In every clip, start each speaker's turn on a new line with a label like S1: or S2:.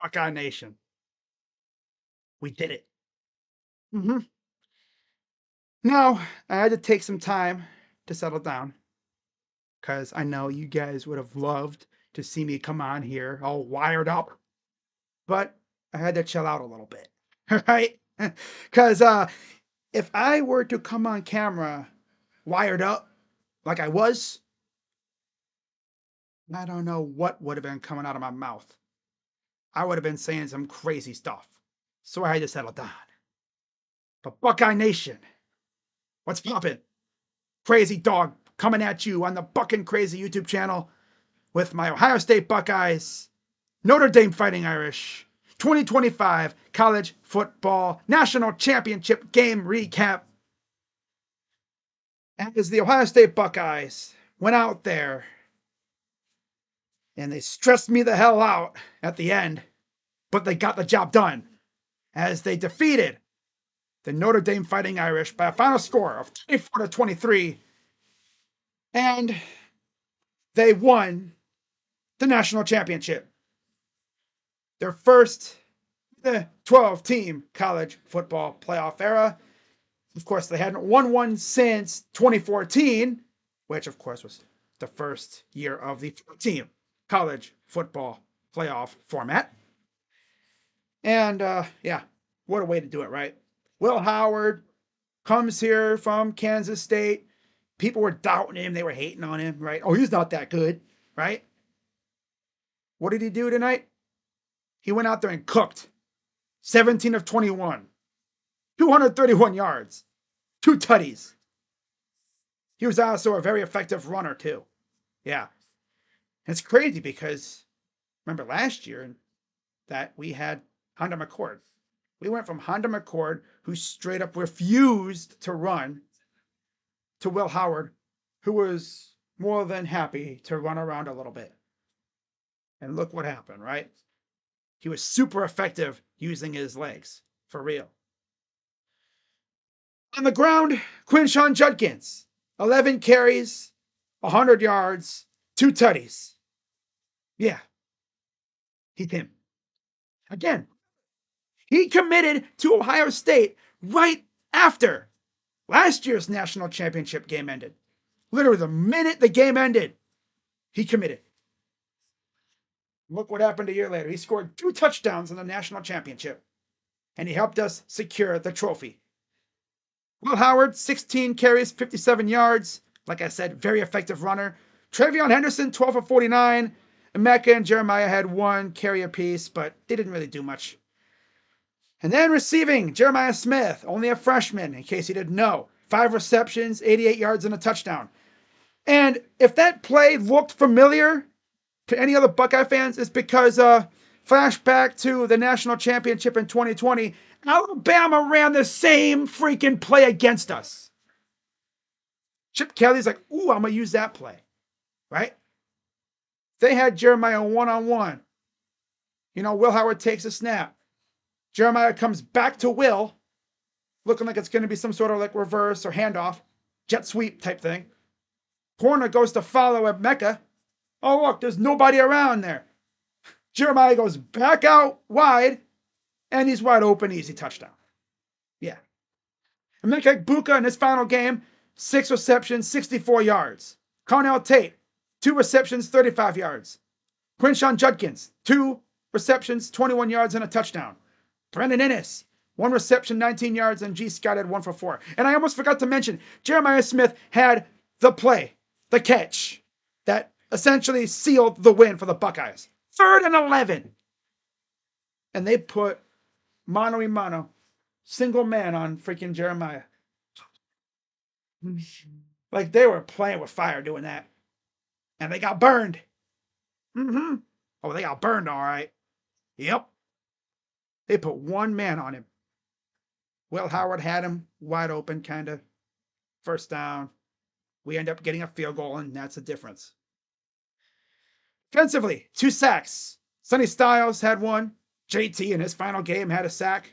S1: Buckeye Nation. We did it. hmm Now, I had to take some time to settle down because I know you guys would have loved to see me come on here all wired up, but I had to chill out a little bit. Right? Because if I were to come on camera wired up like I was, I don't know what would have been coming out of my mouth. I would have been saying some crazy stuff. So I had to settle down. But Buckeye Nation, what's poppin'? Crazy Dog coming at you on the Buckin' Crazy YouTube channel with my Ohio State Buckeyes, Notre Dame Fighting Irish, 2025 College Football National Championship game recap. As the Ohio State Buckeyes went out there and they stressed me the hell out at the end, but they got the job done as they defeated the Notre Dame Fighting Irish by a final score of 24-23. And they won the national championship. Their first 12-team college football playoff era. Of course, they hadn't won one since 2014, which, of course, was the first year of the 4-team college football playoff format. And, yeah, what a way to do it, right? Will Howard comes here from Kansas State. People were doubting him. They were hating on him, right? Oh, he's not that good, right? What did he do tonight? He went out there and cooked. 17 of 21. 231 yards. 2 tutties. He was also a very effective runner, too. Yeah. It's crazy because, remember last year that we had Honda McCord. We went from Honda McCord, who straight up refused to run, to Will Howard, who was more than happy to run around a little bit. And look what happened, right? He was super effective using his legs, for real. On the ground, Quinshon Judkins, 11 carries, 100 yards, 2 tutties. Yeah, he's him. Again, he committed to Ohio State right after last year's national championship game ended. Literally, the minute the game ended, he committed. Look what happened a year later. He scored 2 touchdowns in the national championship, and he helped us secure the trophy. Will Howard, 16 carries, 57 yards. Like I said, very effective runner. Travion Henderson, 12 of 49. Emeka and Jeremiah had 1 carry apiece, but they didn't really do much. And then receiving, Jeremiah Smith, only a freshman, in case you didn't know. 5 receptions, 88 yards, and a touchdown. And if that play looked familiar to any other Buckeye fans, it's because, flashback to the national championship in 2020, Alabama ran the same freaking play against us. Chip Kelly's like, ooh, I'm going to use that play, right? They had Jeremiah one-on-one. Will Howard takes a snap. Jeremiah comes back to Will, looking like it's going to be some sort of like reverse or handoff, jet sweep type thing. Corner goes to follow Emeka. Oh, look, there's nobody around there. Jeremiah goes back out wide, and he's wide open, easy touchdown. Yeah. Emeka Egbuka in his final game, 6 receptions, 64 yards. Cornell Tate, 2 receptions, 35 yards. Quinshon Judkins, 2 receptions, 21 yards, and a touchdown. Brendan Ennis, 1 reception, 19 yards, and G. Scott had 1 for 4. And I almost forgot to mention, Jeremiah Smith had the play, the catch, that essentially sealed the win for the Buckeyes. 3rd and 11. And they put mano-a-mano, single man on freaking Jeremiah. Like they were playing with fire doing that. And they got burned. Oh, they got burned, all right. Yep. They put 1 man on him. Will Howard had him wide open, kind of. First down. We end up getting a field goal, and that's the difference. Defensively, 2 sacks. Sonny Styles had 1. JT in his final game had a sack.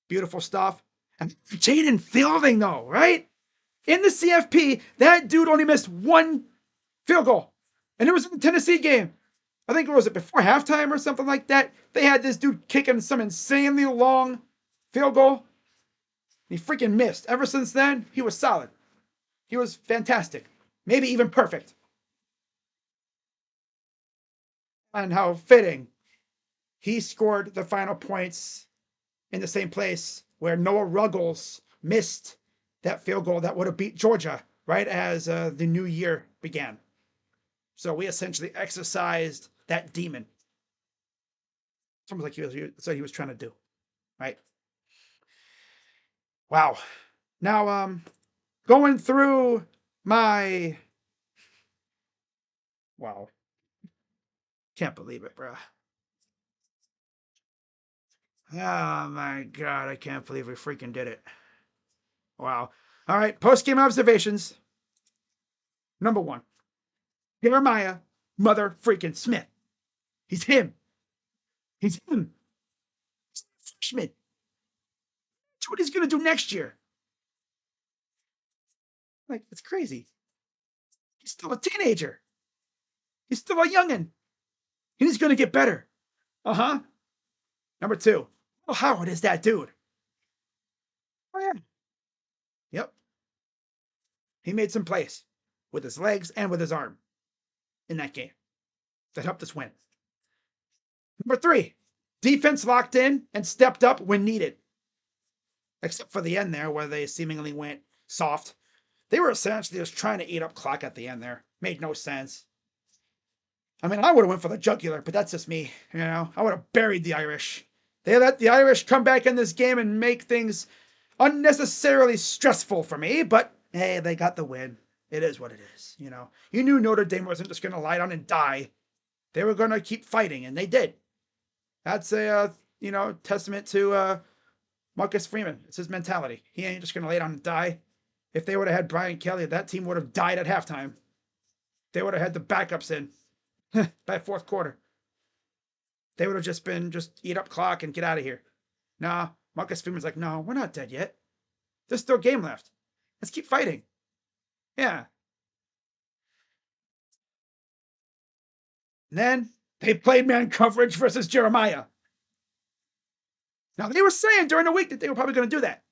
S1: Beautiful stuff. And Jaden Fielding, though, right? In the CFP, that dude only missed 1 field goal. And it was in the Tennessee game. I think it was before halftime or something like that. They had this dude kicking some insanely long field goal. He freaking missed. Ever since then, he was solid. He was fantastic. Maybe even perfect. And how fitting. He scored the final points in the same place where Noah Ruggles missed that field goal that would have beat Georgia right as the new year began. So we essentially exercised that demon. It's almost like he was trying to do, right? Wow. Now, going through my, wow, can't believe it, bro. Oh my God, I can't believe we freaking did it. Wow. All right, post-game observations. Number one, Jeremiah Mother freaking Smith. He's him. He's him. He's a freshman. That's what he's going to do next year. Like, it's crazy. He's still a teenager. He's still a youngin'. And he's going to get better. Uh-huh. Number two, Will Howard is that dude. Oh, yeah. Yep. He made some plays with his legs and with his arm in that game that helped us win. Number three, defense locked in and stepped up when needed. Except for the end there where they seemingly went soft. They were essentially just trying to eat up clock at the end there. Made no sense. I mean, I would have went for the jugular, but that's just me. You know, I would have buried the Irish. They let the Irish come back in this game and make things unnecessarily stressful for me, but hey, they got the win. It is what it is, you know. You knew Notre Dame wasn't just going to lie down and die. They were going to keep fighting, and they did. That's a, testament to Marcus Freeman. It's his mentality. He ain't just going to lay down and die. If they would have had Brian Kelly, that team would have died at halftime. They would have had the backups in by fourth quarter. They would have just been eat up clock and get out of here. Nah, Marcus Freeman's like, no, we're not dead yet. There's still a game left. Let's keep fighting. Yeah. And then they played man coverage versus Jeremiah. Now, they were saying during the week that they were probably going to do that.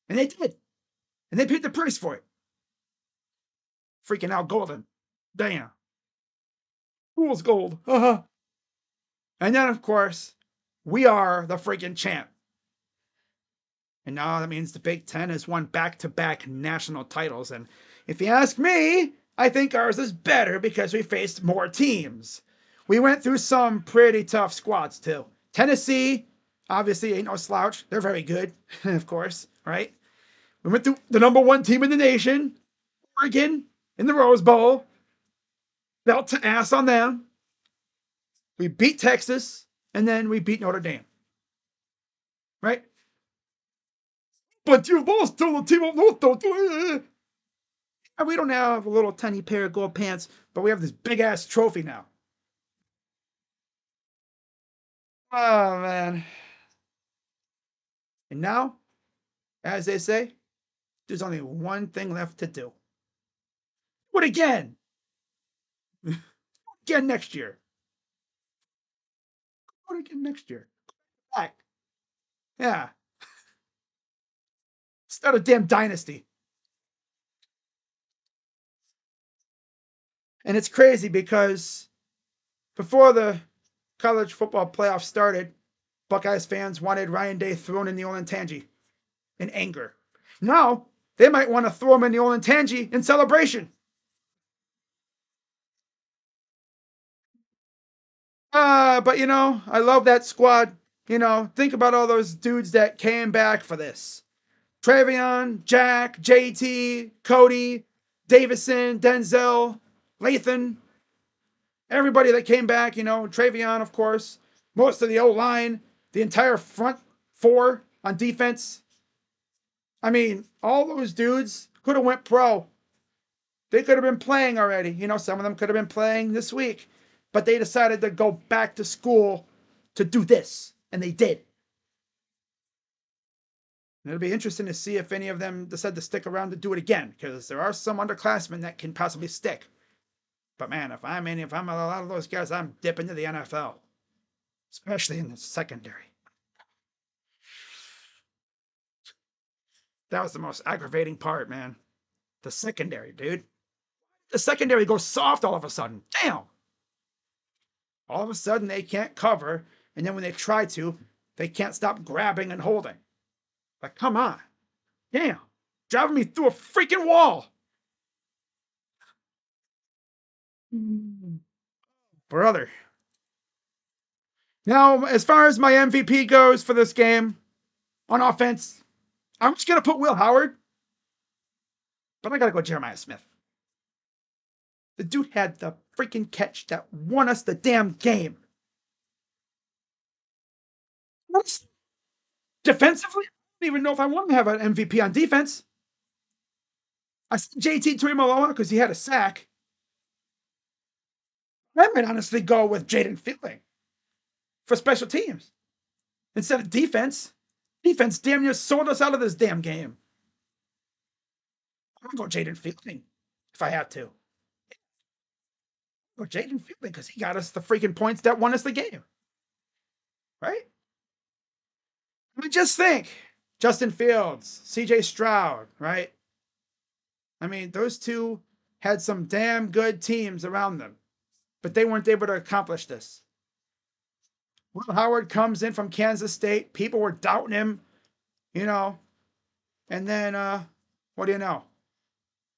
S1: And they did. And they paid the price for it. Freaking out golden. Damn. Fool's gold. Uh-huh. And then, of course, we are the freaking champ. And now that means the Big Ten has won back-to-back national titles. And if you ask me, I think ours is better because we faced more teams. We went through some pretty tough squads, too. Tennessee, obviously, ain't no slouch. They're very good, of course, right? We went through the number one team in the nation, Oregon, in the Rose Bowl. Belt to ass on them. We beat Texas, and then we beat Notre Dame. Right? But you lost to the team of Notre. And we don't have a little tiny pair of gold pants, but we have this big-ass trophy now. Oh, man. And now, as they say, there's only one thing left to do. Do it again. Again next year. Do it again next year. Back. Yeah. Start a damn dynasty. And it's crazy because before the college football playoff started, Buckeyes fans wanted Ryan Day thrown in the Olentangy in anger. Now, they might want to throw him in the Olentangy in celebration. But I love that squad. Think about all those dudes that came back for this. Travion, Jack, JT, Cody, Davison, Denzel, Lathan, everybody that came back, Travion, of course, most of the O-line, the entire front four on defense. I mean, all those dudes could have went pro. They could have been playing already. Some of them could have been playing this week. But they decided to go back to school to do this. And they did. And it'll be interesting to see if any of them decide to stick around to do it again. Because there are some underclassmen that can possibly stick. But man, if I'm a lot of those guys, I'm dipping to the NFL, especially in the secondary. That was the most aggravating part, man. The secondary, dude. The secondary goes soft all of a sudden. Damn. All of a sudden, they can't cover. And then when they try to, they can't stop grabbing and holding. Like, come on. Damn. Driving me through a freaking wall. Brother. Now, as far as my MVP goes for this game, on offense, I'm just going to put Will Howard. But I got to go Jeremiah Smith. The dude had the freaking catch that won us the damn game. Defensively, I don't even know if I want to have an MVP on defense. I said JT Tuimoloau because he had a sack. I might honestly go with Jaden Fielding for special teams instead of defense. Defense damn near sold us out of this damn game. I'm going to go Jaden Fielding if I have to. Or Jaden Fielding because he got us the freaking points that won us the game. Right? I mean, just think. Justin Fields, CJ Stroud, right? I mean, those two had some damn good teams around them, but they weren't able to accomplish this. Will Howard comes in from Kansas State. People were doubting him, you know. And then, what do you know?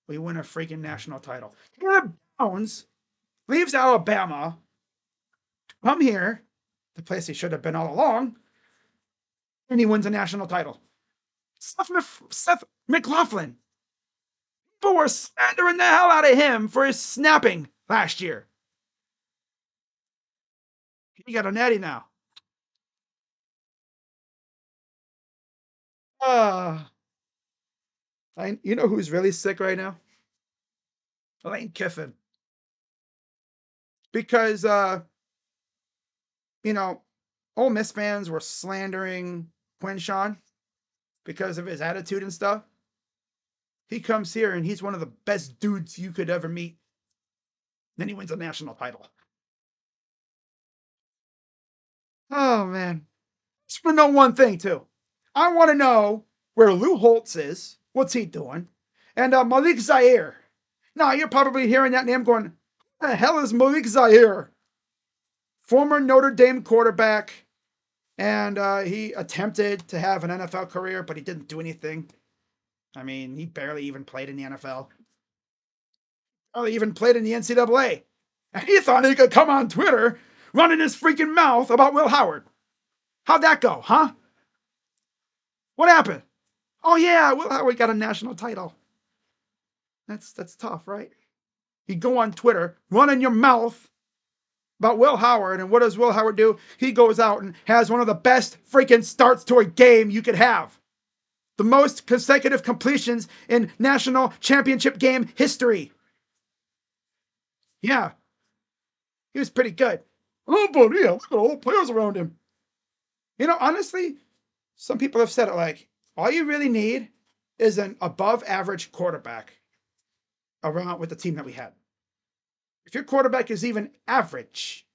S1: We win a freaking national title. Caleb Downs leaves Alabama to come here, the place he should have been all along, and he wins a national title. Seth McLaughlin. People were slandering the hell out of him for his snapping last year. He got a natty now. You know who's really sick right now? Lane Kiffin. Because, you know, Ole Miss fans were slandering Quinshawn because of his attitude and stuff. He comes here and he's one of the best dudes you could ever meet. Then he wins a national title. Oh, man. I just want to know one thing, too. I want to know where Lou Holtz is. What's he doing? And Malik Zaire. Now, you're probably hearing that name going, who the hell is Malik Zaire? Former Notre Dame quarterback. And he attempted to have an NFL career, but he didn't do anything. I mean, he barely even played in the NFL. Barely even played in the NCAA. And he thought he could come on Twitter running his freaking mouth about Will Howard. How'd that go, huh? What happened? Oh, yeah, Will Howard got a national title. That's tough, right? You go on Twitter, running your mouth about Will Howard, and what does Will Howard do? He goes out and has one of the best freaking starts to a game you could have. The most consecutive completions in national championship game history. Yeah. He was pretty good. Oh, but yeah, look at all the players around him. You know, honestly, some people have said it like, all you really need is an above average quarterback around with the team that we had. If your quarterback is even average,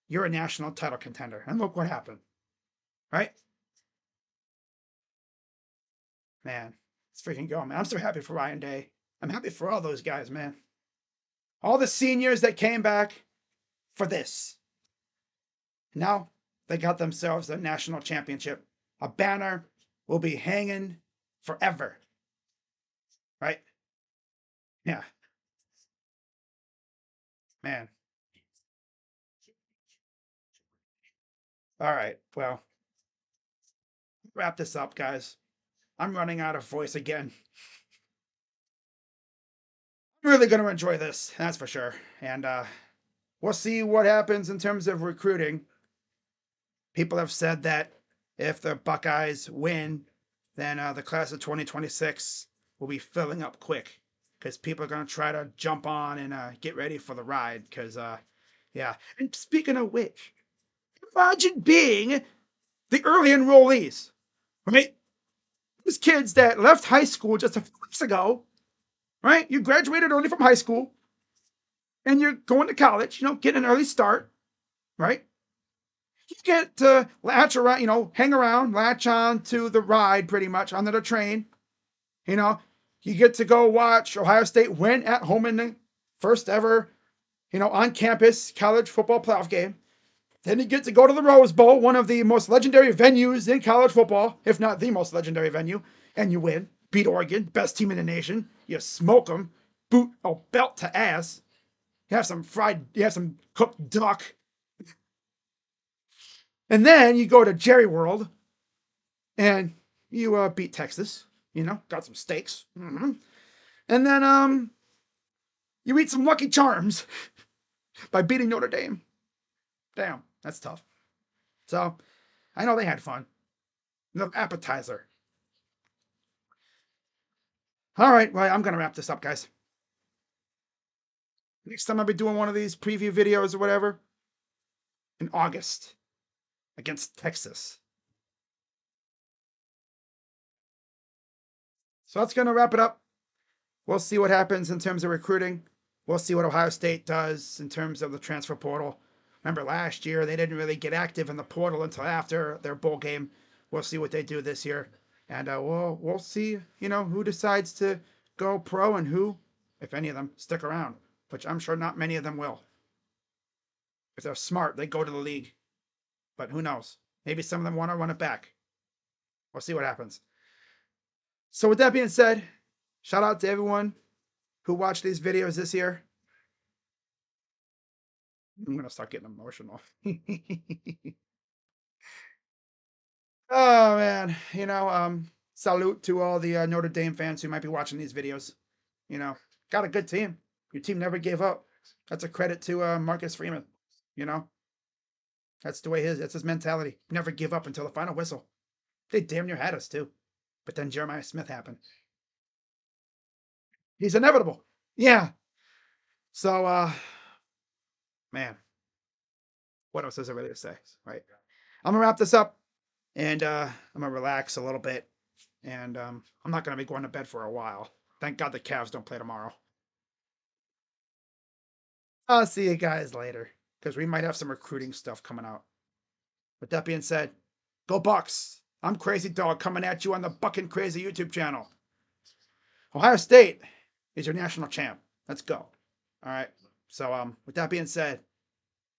S1: you're a national title contender. And look what happened. Right? Man, it's freaking going, man. I'm so happy for Ryan Day. I'm happy for all those guys, man. All the seniors that came back for this. Now they got themselves a national championship. A banner will be hanging forever. Right? Yeah. Man. All right. Well, wrap this up, guys. I'm running out of voice again. I'm really going to enjoy this, that's for sure. And we'll see what happens in terms of recruiting. People have said that if the Buckeyes win, then the class of 2026 will be filling up quick because people are going to try to jump on and get ready for the ride. Because, yeah. And speaking of which, imagine being the early enrollees, right? Those kids that left high school just a few weeks ago, right? You graduated early from high school, and you're going to college, get an early start, right? You get to latch around, hang around, latch on to the ride pretty much onto the train. You get to go watch Ohio State win at home in the first ever, on campus college football playoff game. Then you get to go to the Rose Bowl, one of the most legendary venues in college football, if not the most legendary venue, and you win. Beat Oregon, best team in the nation. You smoke them, belt to ass. You have some cooked duck. And then you go to Jerry World and you beat Texas, got some steaks. And then you eat some Lucky Charms by beating Notre Dame. Damn, that's tough. So I know they had fun. The appetizer. All right, well, I'm going to wrap this up, guys. Next time I'll be doing one of these preview videos or whatever in August against Texas. So that's going to wrap it up. We'll see what happens in terms of recruiting. We'll see what Ohio State does in terms of the transfer portal. Remember last year, they didn't really get active in the portal until after their bowl game. We'll see what they do this year. And we'll see, who decides to go pro and who, if any of them, stick around. Which I'm sure not many of them will. If they're smart, they go to the league. But who knows? Maybe some of them want to run it back. We'll see what happens. So with that being said, shout out to everyone who watched these videos this year. I'm going to start getting emotional. Oh, man. Salute to all the Notre Dame fans who might be watching these videos. Got a good team. Your team never gave up. That's a credit to Marcus Freeman. That's the way that's his mentality. Never give up until the final whistle. They damn near had us too. But then Jeremiah Smith happened. He's inevitable. Yeah. So, man, what else is there really to say? Right. I'm going to wrap this up and I'm going to relax a little bit. And I'm not going to be going to bed for a while. Thank God the Cavs don't play tomorrow. I'll see you guys later because we might have some recruiting stuff coming out. With that being said, go Bucks. I'm Crazy Dog coming at you on the Buckin' Crazy YouTube channel. Ohio State is your national champ. Let's go. All right. So with that being said,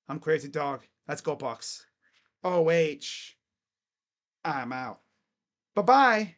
S1: I'm Crazy Dog. Let's go Bucks. OH. I'm out. Bye-bye.